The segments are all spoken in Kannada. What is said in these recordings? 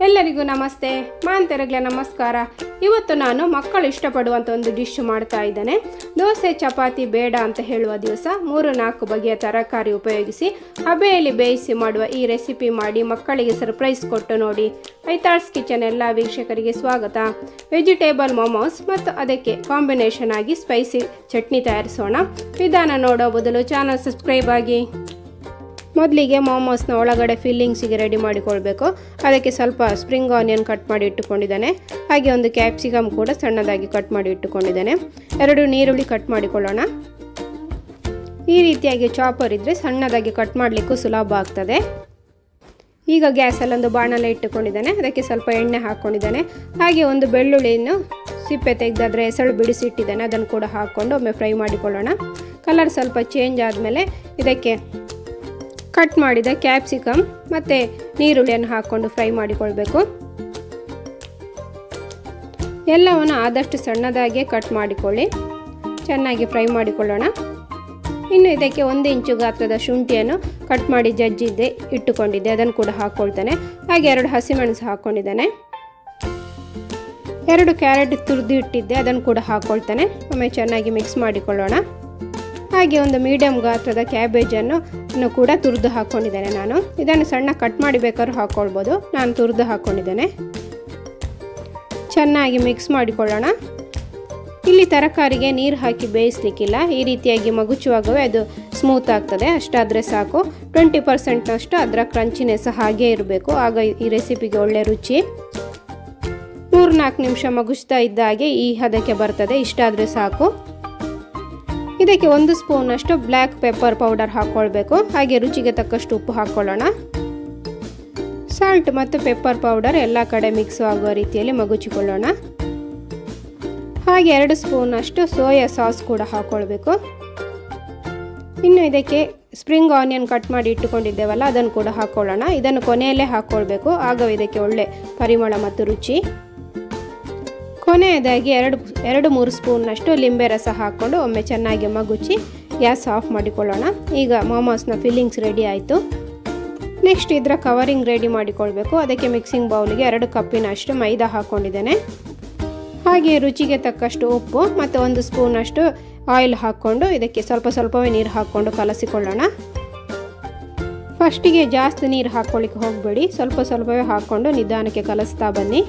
ಎಲ್ಲರಿಗೂ ನಮಸ್ತೆ, ಮಾಂತರಗ್ಲ ನಮಸ್ಕಾರ. ಇವತ್ತು ನಾನು ಮಕ್ಕಳು ಇಷ್ಟಪಡುವಂಥ ಒಂದು ಡಿಶ್ ಮಾಡ್ತಾ ಇದ್ದೇನೆ. ದೋಸೆ ಚಪಾತಿ ಬೇಡ ಅಂತ ಹೇಳುವ ದಿವಸ 3-4 ಬಗೆಯ ತರಕಾರಿ ಉಪಯೋಗಿಸಿ ಹಬೆಯಲ್ಲಿ ಬೇಯಿಸಿ ಮಾಡುವ ಈ ರೆಸಿಪಿ ಮಾಡಿ ಮಕ್ಕಳಿಗೆ ಸರ್ಪ್ರೈಸ್ ಕೊಟ್ಟು ನೋಡಿ. ಐತಾಳ್ಸ್ ಕಿಚನ್ ಎಲ್ಲ ವೀಕ್ಷಕರಿಗೆ ಸ್ವಾಗತ. ವೆಜಿಟೇಬಲ್ ಮೊಮೋಸ್ ಮತ್ತು ಅದಕ್ಕೆ ಕಾಂಬಿನೇಷನ್ ಆಗಿ ಸ್ಪೈಸಿ ಚಟ್ನಿ ತಯಾರಿಸೋಣ. ವಿಧಾನ ನೋಡೋ ಬದಲು ಚಾನಲ್ ಸಬ್ಸ್ಕ್ರೈಬ್ ಆಗಿ. ಮೊದಲಿಗೆ ಮೊಮೋಸ್ನ ಒಳಗಡೆ ಫಿಲ್ಲಿಂಗ್ಸಿಗೆ ರೆಡಿ ಮಾಡಿಕೊಳ್ಬೇಕು. ಅದಕ್ಕೆ ಸ್ವಲ್ಪ ಸ್ಪ್ರಿಂಗ್ ಆನಿಯನ್ ಕಟ್ ಮಾಡಿ ಇಟ್ಟುಕೊಂಡಿದ್ದೇನೆ. ಹಾಗೆ ಒಂದು ಕ್ಯಾಪ್ಸಿಕಮ್ ಕೂಡ ಸಣ್ಣದಾಗಿ ಕಟ್ ಮಾಡಿ ಇಟ್ಟುಕೊಂಡಿದ್ದೇನೆ. 2 ನೀರುಳ್ಳಿ ಕಟ್ ಮಾಡಿಕೊಳ್ಳೋಣ. ಈ ರೀತಿಯಾಗಿ ಚಾಪರ್ ಇದ್ದರೆ ಸಣ್ಣದಾಗಿ ಕಟ್ ಮಾಡಲಿಕ್ಕೂ ಸುಲಭ ಆಗ್ತದೆ. ಈಗ ಗ್ಯಾಸಲ್ಲೊಂದು ಬಾಣಲೆ ಇಟ್ಟುಕೊಂಡಿದ್ದೇನೆ. ಅದಕ್ಕೆ ಸ್ವಲ್ಪ ಎಣ್ಣೆ ಹಾಕ್ಕೊಂಡಿದ್ದೇನೆ. ಹಾಗೆ ಒಂದು ಬೆಳ್ಳುಳ್ಳಿಯನ್ನು ಸಿಪ್ಪೆ ತೆಗೆದಾದ್ರೆ ಎಸಳು ಬಿಡಿಸಿಟ್ಟಿದ್ದೇನೆ. ಅದನ್ನು ಕೂಡ ಹಾಕ್ಕೊಂಡು ಒಮ್ಮೆ ಫ್ರೈ ಮಾಡಿಕೊಳ್ಳೋಣ. ಕಲರ್ ಸ್ವಲ್ಪ ಚೇಂಜ್ ಆದಮೇಲೆ ಇದಕ್ಕೆ ಕಟ್ ಮಾಡಿದ ಕ್ಯಾಪ್ಸಿಕಮ್ ಮತ್ತು ನೀರುಳ್ಳಿಯನ್ನು ಹಾಕ್ಕೊಂಡು ಫ್ರೈ ಮಾಡಿಕೊಳ್ಬೇಕು. ಎಲ್ಲವನ್ನು ಆದಷ್ಟು ಸಣ್ಣದಾಗಿ ಕಟ್ ಮಾಡಿಕೊಳ್ಳಿ. ಚೆನ್ನಾಗಿ ಫ್ರೈ ಮಾಡಿಕೊಳ್ಳೋಣ. ಇನ್ನು ಇದಕ್ಕೆ 1 ಇಂಚು ಗಾತ್ರದ ಶುಂಠಿಯನ್ನು ಕಟ್ ಮಾಡಿ ಜಜ್ಜಿದ್ದೆ ಇಟ್ಟುಕೊಂಡಿದ್ದೆ, ಅದನ್ನು ಕೂಡ ಹಾಕ್ಕೊಳ್ತೇನೆ. ಹಾಗೆ 2 ಹಸಿಮೆಣಸು ಹಾಕ್ಕೊಂಡಿದ್ದೇನೆ. 2 ಕ್ಯಾರೆಟ್ ತುರಿದು ಇಟ್ಟಿದ್ದೆ, ಅದನ್ನು ಕೂಡ ಹಾಕ್ಕೊಳ್ತೇನೆ. ಒಮ್ಮೆ ಚೆನ್ನಾಗಿ ಮಿಕ್ಸ್ ಮಾಡಿಕೊಳ್ಳೋಣ. ಹಾಗೆ ಒಂದು ಮೀಡಿಯಂ ಗಾತ್ರದ ಕ್ಯಾಬೇಜನ್ನು ಕೂಡ ತುರಿದು ಹಾಕ್ಕೊಂಡಿದ್ದೇನೆ. ನಾನು ಇದನ್ನು ಸಣ್ಣ ಕಟ್ ಮಾಡಿ ಬೇಕಾದ್ರೂ ಹಾಕ್ಕೊಳ್ಬೋದು. ನಾನು ತುರಿದು ಹಾಕ್ಕೊಂಡಿದ್ದೇನೆ. ಚೆನ್ನಾಗಿ ಮಿಕ್ಸ್ ಮಾಡಿಕೊಳ್ಳೋಣ. ಇಲ್ಲಿ ತರಕಾರಿಗೆ ನೀರು ಹಾಕಿ ಬೇಯಿಸಲಿಕ್ಕಿಲ್ಲ. ಈ ರೀತಿಯಾಗಿ ಮಗುಚುವಾಗವೇ ಅದು ಸ್ಮೂತ್ ಆಗ್ತದೆ. ಅಷ್ಟಾದರೆ ಸಾಕು. 20%ನಷ್ಟು ಅದರ ಕ್ರಂಚಿನೆಸ್ ಹಾಗೇ ಇರಬೇಕು. ಆಗ ಈ ರೆಸಿಪಿಗೆ ಒಳ್ಳೆ ರುಚಿ. 3-4 ನಿಮಿಷ ಮಗುಚ್ತಾ ಇದ್ದ ಹಾಗೆ ಈ ಹದಕ್ಕೆ ಬರ್ತದೆ. ಇಷ್ಟಾದರೆ ಸಾಕು. ಇದಕ್ಕೆ 1 ಸ್ಪೂನಷ್ಟು ಬ್ಲ್ಯಾಕ್ ಪೆಪ್ಪರ್ ಪೌಡರ್ ಹಾಕ್ಕೊಳ್ಬೇಕು. ಹಾಗೆ ರುಚಿಗೆ ತಕ್ಕಷ್ಟು ಉಪ್ಪು ಹಾಕ್ಕೊಳ್ಳೋಣ. ಸಾಲ್ಟ್ ಮತ್ತು ಪೆಪ್ಪರ್ ಪೌಡರ್ ಎಲ್ಲ ಕಡೆ ಮಿಕ್ಸ್ ಆಗುವ ರೀತಿಯಲ್ಲಿ ಮಗುಚಿಕೊಳ್ಳೋಣ. ಹಾಗೆ 2 ಸ್ಪೂನಷ್ಟು ಸೋಯಾ ಸಾಸ್ ಕೂಡ ಹಾಕ್ಕೊಳ್ಬೇಕು. ಇನ್ನು ಇದಕ್ಕೆ ಸ್ಪ್ರಿಂಗ್ ಆನಿಯನ್ ಕಟ್ ಮಾಡಿ ಇಟ್ಟುಕೊಂಡಿದ್ದೇವಲ್ಲ, ಅದನ್ನು ಕೂಡ ಹಾಕ್ಕೊಳ್ಳೋಣ. ಇದನ್ನು ಕೊನೆಯಲ್ಲೇ ಹಾಕ್ಕೊಳ್ಬೇಕು. ಆಗ ಇದಕ್ಕೆ ಒಳ್ಳೆ ಪರಿಮಳ ಮತ್ತು ರುಚಿ. ಕೊನೆಯದಾಗಿ 2-3 ಸ್ಪೂನ್ನಷ್ಟು ಲಿಂಬೆ ರಸ ಹಾಕ್ಕೊಂಡು ಒಮ್ಮೆ ಚೆನ್ನಾಗಿ ಮಗುಚಿ ಗ್ಯಾಸ್ ಆಫ್ ಮಾಡಿಕೊಳ್ಳೋಣ. ಈಗ ಮೊಮೋಸ್ನ ಫಿಲ್ಲಿಂಗ್ಸ್ ರೆಡಿ ಆಯಿತು. ನೆಕ್ಸ್ಟ್ ಇದರ ಕವರಿಂಗ್ ರೆಡಿ ಮಾಡಿಕೊಳ್ಬೇಕು. ಅದಕ್ಕೆ ಮಿಕ್ಸಿಂಗ್ ಬೌಲಿಗೆ 2 ಕಪ್ಪಿನಷ್ಟು ಮೈದಾ ಹಾಕ್ಕೊಂಡಿದ್ದೇನೆ. ಹಾಗೆ ರುಚಿಗೆ ತಕ್ಕಷ್ಟು ಉಪ್ಪು ಮತ್ತು 1 ಸ್ಪೂನಷ್ಟು ಆಯಿಲ್ ಹಾಕ್ಕೊಂಡು ಇದಕ್ಕೆ ಸ್ವಲ್ಪವೇ ನೀರು ಹಾಕ್ಕೊಂಡು ಕಲಸಿಕೊಳ್ಳೋಣ. ಫಸ್ಟಿಗೆ ಜಾಸ್ತಿ ನೀರು ಹಾಕ್ಕೊಳ್ಳಿಕ್ಕೆ ಹೋಗಬೇಡಿ. ಸ್ವಲ್ಪವೇ ಹಾಕ್ಕೊಂಡು ನಿಧಾನಕ್ಕೆ ಕಲಿಸ್ತಾ ಬನ್ನಿ.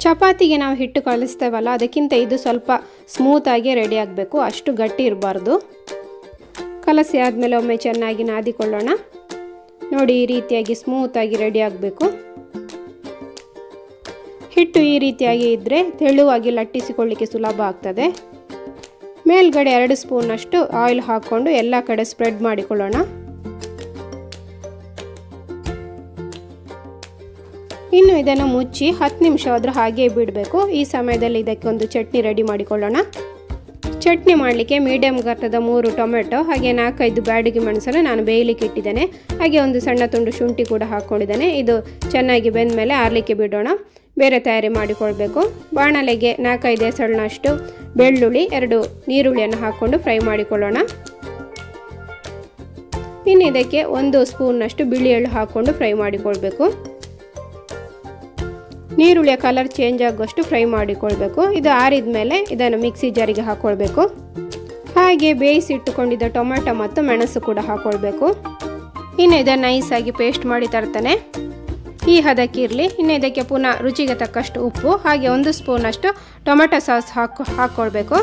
ಚಪಾತಿಗೆ ನಾವು ಹಿಟ್ಟು ಕಲಿಸ್ತೇವಲ್ಲ, ಅದಕ್ಕಿಂತ ಇದು ಸ್ವಲ್ಪ ಸ್ಮೂತಾಗಿ ರೆಡಿ ಆಗಬೇಕು. ಅಷ್ಟು ಗಟ್ಟಿ ಇರಬಾರ್ದು. ಕಲಸಿ ಆದಮೇಲೆ ಒಮ್ಮೆ ಚೆನ್ನಾಗಿ ನಾದಿಕೊಳ್ಳೋಣ. ನೋಡಿ, ಈ ರೀತಿಯಾಗಿ ಸ್ಮೂತಾಗಿ ರೆಡಿ ಆಗಬೇಕು. ಹಿಟ್ಟು ಈ ರೀತಿಯಾಗಿ ಇದ್ದರೆ ತೆಳುವಾಗಿ ಲಟ್ಟಿಸಿಕೊಳ್ಳಿಕ್ಕೆ ಸುಲಭ ಆಗ್ತದೆ. ಮೇಲ್ಗಡೆ 2 ಸ್ಪೂನಷ್ಟು ಆಯಿಲ್ ಹಾಕ್ಕೊಂಡು ಎಲ್ಲ ಕಡೆ ಸ್ಪ್ರೆಡ್ ಮಾಡಿಕೊಳ್ಳೋಣ. ಇನ್ನು ಇದನ್ನು ಮುಚ್ಚಿ 10 ನಿಮಿಷ ಆದರೂ ಹಾಗೆ ಬಿಡಬೇಕು. ಈ ಸಮಯದಲ್ಲಿ ಇದಕ್ಕೆ ಒಂದು ಚಟ್ನಿ ರೆಡಿ ಮಾಡಿಕೊಳ್ಳೋಣ. ಚಟ್ನಿ ಮಾಡಲಿಕ್ಕೆ ಮೀಡಿಯಂ ಗಾತ್ರದ 3 ಟೊಮೆಟೊ ಹಾಗೆ 4-5 ಬ್ಯಾಡಗಿ ಮೆಣಸನ್ನು ನಾನು ಬೇಯಲಿಕ್ಕೆ ಇಟ್ಟಿದ್ದೇನೆ. ಹಾಗೆ ಒಂದು ಸಣ್ಣ ತುಂಡು ಶುಂಠಿ ಕೂಡ ಹಾಕ್ಕೊಂಡಿದ್ದೇನೆ. ಇದು ಚೆನ್ನಾಗಿ ಬೆಂದ ಮೇಲೆ ಆರಲಿಕ್ಕೆ ಬಿಡೋಣ. ಬೇರೆ ತಯಾರಿ ಮಾಡಿಕೊಳ್ಬೇಕು. ಬಾಣಲೆಗೆ 4-5 ಎಸಳಿನಷ್ಟು ಬೆಳ್ಳುಳ್ಳಿ, 2 ನೀರುಳ್ಳಿಯನ್ನು ಹಾಕ್ಕೊಂಡು ಫ್ರೈ ಮಾಡಿಕೊಳ್ಳೋಣ. ಇನ್ನು ಇದಕ್ಕೆ 1 ಸ್ಪೂನ್ನಷ್ಟು ಬಿಳಿ ಎಳ್ಳು ಹಾಕ್ಕೊಂಡು ಫ್ರೈ ಮಾಡಿಕೊಳ್ಬೇಕು. ನೀರುಳ್ಳಿಯ ಕಲರ್ ಚೇಂಜ್ ಆಗುವಷ್ಟು ಫ್ರೈ ಮಾಡಿಕೊಳ್ಬೇಕು. ಇದು ಆರಿದ ಮೇಲೆ ಇದನ್ನು ಮಿಕ್ಸಿ ಜಾರಿಗೆ ಹಾಕ್ಕೊಳ್ಬೇಕು. ಹಾಗೆ ಬೇಯಿಸಿಟ್ಟುಕೊಂಡಿದ್ದ ಟೊಮೆಟೊ ಮತ್ತು ಮೆಣಸು ಕೂಡ ಹಾಕ್ಕೊಳ್ಬೇಕು. ಇನ್ನು ಇದನ್ನು ನೈಸಾಗಿ ಪೇಸ್ಟ್ ಮಾಡಿ ತರ್ತೇನೆ. ಈ ಹದಕ್ಕೆ ಇರಲಿ. ಇನ್ನು ಇದಕ್ಕೆ ಪುನಃ ರುಚಿಗೆ ತಕ್ಕಷ್ಟು ಉಪ್ಪು ಹಾಗೆ 1 ಸ್ಪೂನಷ್ಟು ಟೊಮೆಟೊ ಸಾಸ್ ಹಾಕ್ಕೊಳ್ಬೇಕು.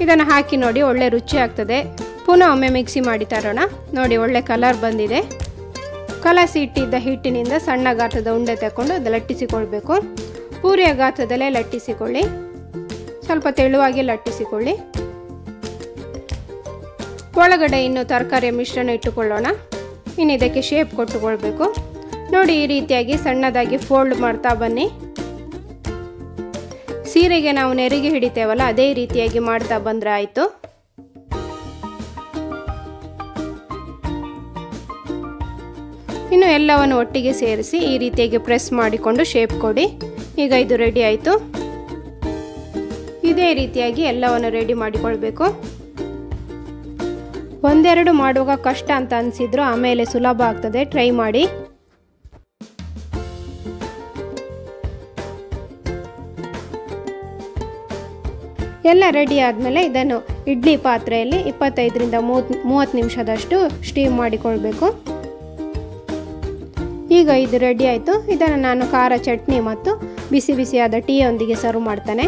ಇದನ್ನು ಹಾಕಿ ನೋಡಿ, ಒಳ್ಳೆ ರುಚಿ ಆಗ್ತದೆ. ಪುನಃ ಒಮ್ಮೆ ಮಿಕ್ಸಿ ಮಾಡಿ ತರೋಣ. ನೋಡಿ, ಒಳ್ಳೆ ಕಲರ್ ಬಂದಿದೆ. ಕಲಸಿ ಇಟ್ಟಿದ್ದ ಹಿಟ್ಟಿನಿಂದ ಸಣ್ಣ ಗಾತ್ರದ ಉಂಡೆ ತಗೊಂಡು ಅದು ಲಟ್ಟಿಸಿಕೊಳ್ಬೇಕು. ಪೂರಿಯ ಗಾತ್ರದಲ್ಲೇ ಲಟ್ಟಿಸಿಕೊಳ್ಳಿ. ಸ್ವಲ್ಪ ತೆಳುವಾಗಿ ಲಟ್ಟಿಸಿಕೊಳ್ಳಿ. ಒಳಗಡೆ ಇನ್ನು ತರಕಾರಿಯ ಮಿಶ್ರಣ ಇಟ್ಟುಕೊಳ್ಳೋಣ. ಇನ್ನು ಇದಕ್ಕೆ ಶೇಪ್ ಕೊಟ್ಟುಕೊಳ್ಬೇಕು. ನೋಡಿ, ಈ ರೀತಿಯಾಗಿ ಸಣ್ಣದಾಗಿ ಫೋಲ್ಡ್ ಮಾಡ್ತಾ ಬನ್ನಿ. ಸೀರೆಗೆ ನಾವು ನೆರಿಗೆ ಹಿಡಿತೇವಲ್ಲ, ಅದೇ ರೀತಿಯಾಗಿ ಮಾಡ್ತಾ ಬಂದರೆ ಆಯಿತು. ಇನ್ನು ಎಲ್ಲವನ್ನು ಒಟ್ಟಿಗೆ ಸೇರಿಸಿ ಈ ರೀತಿಯಾಗಿ ಪ್ರೆಸ್ ಮಾಡಿಕೊಂಡು ಶೇಪ್ ಕೊಡಿ. ಈಗ ಇದು ರೆಡಿ ಆಯಿತು. ಇದೇ ರೀತಿಯಾಗಿ ಎಲ್ಲವನ್ನು ರೆಡಿ ಮಾಡಿಕೊಳ್ಬೇಕು. ಒಂದೆರಡು ಮಾಡುವಾಗ ಕಷ್ಟ ಅಂತ ಅನಿಸಿದ್ರು ಆಮೇಲೆ ಸುಲಭ ಆಗ್ತದೆ. ಟ್ರೈ ಮಾಡಿ. ಎಲ್ಲ ರೆಡಿ ಆದಮೇಲೆ ಇದನ್ನು ಇಡ್ಲಿ ಪಾತ್ರೆಯಲ್ಲಿ 25ರಿಂದ 30 ನಿಮಿಷದಷ್ಟು ಸ್ಟೀಮ್ ಮಾಡಿಕೊಳ್ಬೇಕು. ಈಗ ಇದು ರೆಡಿ ಆಯಿತು. ಇದನ್ನು ನಾನು ಖಾರ ಚಟ್ನಿ ಮತ್ತು ಬಿಸಿ ಬಿಸಿಯಾದ ಟೀಯೊಂದಿಗೆ ಸರ್ವ್ ಮಾಡ್ತಾನೆ.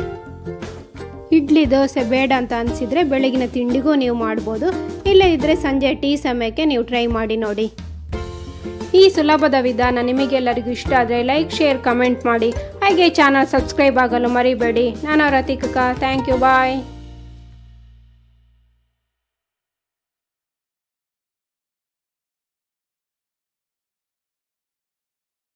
ಇಡ್ಲಿ ದೋಸೆ ಬೇಡ ಅಂತ ಅನಿಸಿದರೆ ಬೆಳಗಿನ ತಿಂಡಿಗೂ ನೀವು ಮಾಡ್ಬೋದು. ಇಲ್ಲದಿದ್ದರೆ ಸಂಜೆ ಟೀ ಸಮಯಕ್ಕೆ ನೀವು ಟ್ರೈ ಮಾಡಿ ನೋಡಿ. ಈ ಸುಲಭದ ವಿಧಾನ ನಿಮಗೆಲ್ಲರಿಗೂ ಇಷ್ಟ ಆದರೆ ಲೈಕ್, ಶೇರ್, ಕಮೆಂಟ್ ಮಾಡಿ. ಹಾಗೆ ಚಾನಲ್ ಸಬ್ಸ್ಕ್ರೈಬ್ ಆಗಲು ಮರಿಬೇಡಿ. ನಾನು ರತಿಕಾ. Thank you. ಬಾಯ್.